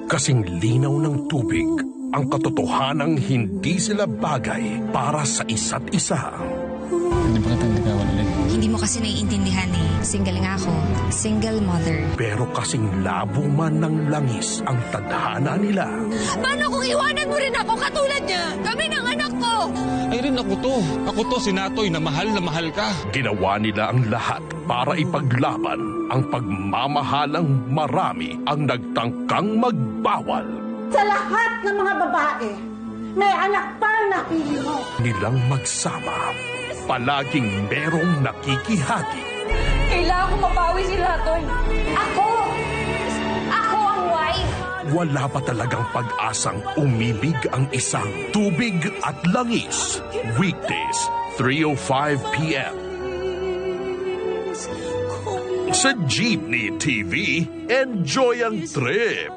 Kasing linaw ng tubig, ang katotohanang hindi sila bagay para sa isa't isa. Hindi ba kita nagawan ulit? Hindi mo kasi naiintindihan eh. Single nga ako. Single mother. Pero kasing labo man ng langis ang tadhana nila. Paano kung iwanan mo rin ako katulad niya? Kami ng anak ko! Ay rin ako to. Ako to si Natoy na mahal ka. Ginawa nila ang lahat para ipaglaban ang pagmamahalang marami ang nagtangkang magbawal. Sa lahat ng mga babae, may anak pa na hihimo. Nilang magsama, palaging merong nakikihati. Kailangan ko mapawi si Latoy. Ako ang wife. Wala pa talagang pag-asang umibig ang isang tubig at langis. Weekdays, 3:05 p.m. Sa Jeepney TV, enjoy ang trip!